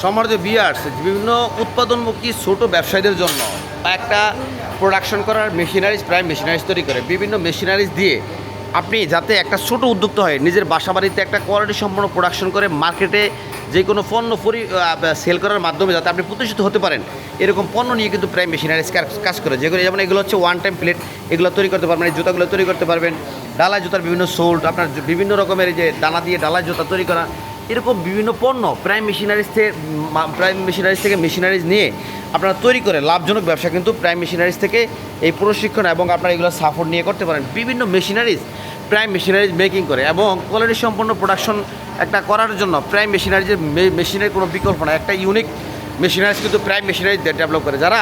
সম্মানিত ভিউয়ার্স, বিভিন্ন উৎপাদনমুখী ছোট ব্যবসায়ীদের জন্য একটা প্রোডাকশন করার মেশিনারিজ, প্রাইম মেশিনারিজ তৈরি করে বিভিন্ন মেশিনারিজ দিয়ে আপনি যাতে একটা ছোট উদ্যোক্তা হয় নিজের বাসাবাড়িতে একটা কোয়ালিটি সম্পন্ন প্রোডাকশন করে মার্কেটে যে কোনো পণ্য সেল করার মাধ্যমে যাতে আপনি প্রতিষ্ঠিত হতে পারেন, এরকম পণ্য নিয়ে কিন্তু প্রাইম মেশিনারিজ কাজ করে। যেগুলো যেমন এগুলো হচ্ছে ওয়ান টাইম প্লেট, এগুলো তৈরি করতে পারবেন, এই জুতাগুলো তৈরি করতে পারবেন, ডালাই জুতার বিভিন্ন সোল্ড, আপনার বিভিন্ন রকমের এই যে দানা দিয়ে ডালাই জুতা তৈরি করা, এরকম বিভিন্ন পণ্য প্রাইম মেশিনারিজ থেকে মেশিনারিজ নিয়ে আপনারা তৈরি করে লাভজনক ব্যবসা কিন্তু প্রাইম মেশিনারিজ থেকে এই প্রশিক্ষণ এবং আপনারা এগুলো সাপোর্ট নিয়ে করতে পারেন। বিভিন্ন মেশিনারিজ প্রাইম মেশিনারিজ মেকিং করে এবং কোয়ালিটি সম্পন্ন প্রোডাকশন একটা করার জন্য প্রাইম মেশিনের কোনো বিকল্প না, একটা ইউনিক মেশিনারিজ কিন্তু প্রাইম মেশিনারিজ ডেভেলপ করে। যারা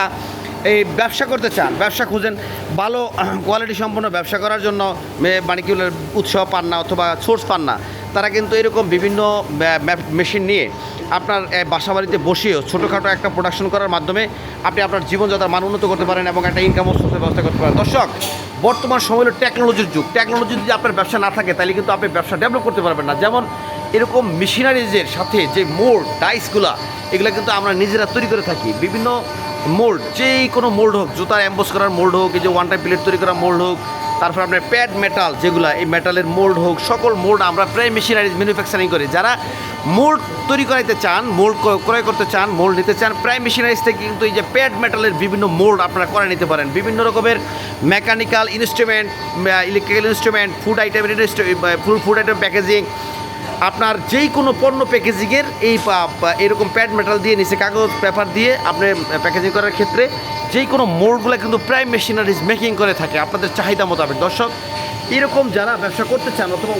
এই ব্যবসা করতে চান, ব্যবসা খুঁজেন, ভালো কোয়ালিটি সম্পন্ন ব্যবসা করার জন্য মানে কি উৎসাহ পান না অথবা সোর্স পান না, তারা কিন্তু এরকম বিভিন্ন মেশিন নিয়ে আপনার বাসাবাড়িতে বসেও ছোটোখাটো একটা প্রোডাকশন করার মাধ্যমে আপনি আপনার জীবনযাত্রার মান উন্নত করতে পারেন এবং একটা ইনকাম সোর্সের ব্যবস্থা করতে পারেন। দর্শক, বর্তমান সময় হলো টেকনোলজির যুগ। টেকনোলজি যদি আপনার ব্যবসা না থাকে তাহলে কিন্তু আপনি ব্যবসা ডেভেলপ করতে পারবেন না। যেমন এরকম মেশিনারিজের সাথে যে মোল্ড, ডাইসগুলো, এগুলো কিন্তু আমরা নিজেরা তৈরি করে থাকি। বিভিন্ন মোল্ড, যেই কোনো মোল্ড হোক, জুতার অ্যাম্বোস করার মোল্ড হোক, এই যে ওয়ান টাইম প্লেট তৈরি করা মোল্ড হোক, তারপর আপনার প্যাড মেটাল যেগুলো, এই মেটালের মোল্ড হোক, সকল মোল্ড আমরা প্রায় মেশিনারিজ ম্যানুফ্যাকচারিং করি। যারা মোল্ড তৈরি করাইতে চান, মোল্ড ক্রয় করতে চান, মোল্ড নিতে চান, প্রায় মেশিনারিজ থেকে কিন্তু এই যে প্যাড মেটালের বিভিন্ন মোল্ড আপনারা করে নিতে পারেন। বিভিন্ন রকমের mechanical instrument, electrical instrument, food item packaging, আপনার যেই কোনো পণ্য প্যাকেজিংয়ের এরকম প্যাড মেটাল দিয়ে নিচে কাগজ পেপার দিয়ে আপনি প্যাকেজিং করার ক্ষেত্রে যেই কোনো মোল্ডগুলো কিন্তু প্রাইম মেশিনারিজ মেকিং করে থাকে আপনাদের চাহিদা মোতাবেক। দর্শক, এরকম যারা ব্যবসা করতে চান অথবা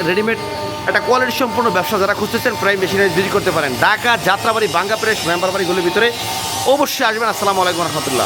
রেডিমেড একটা কোয়ালিটি সম্পূর্ণ ব্যবসা যারা খুঁজতেছেন, প্রাইম মেশিনারিজ ভিজিট করতে পারেন। ঢাকা যাত্রাবাড়ি, বাঙ্গা প্রেস, মেম্বারবাড়িগুলির ভিতরে অবশ্যই আসবেন। আসসালামু আলাইকুম রহমতুল্লাহ।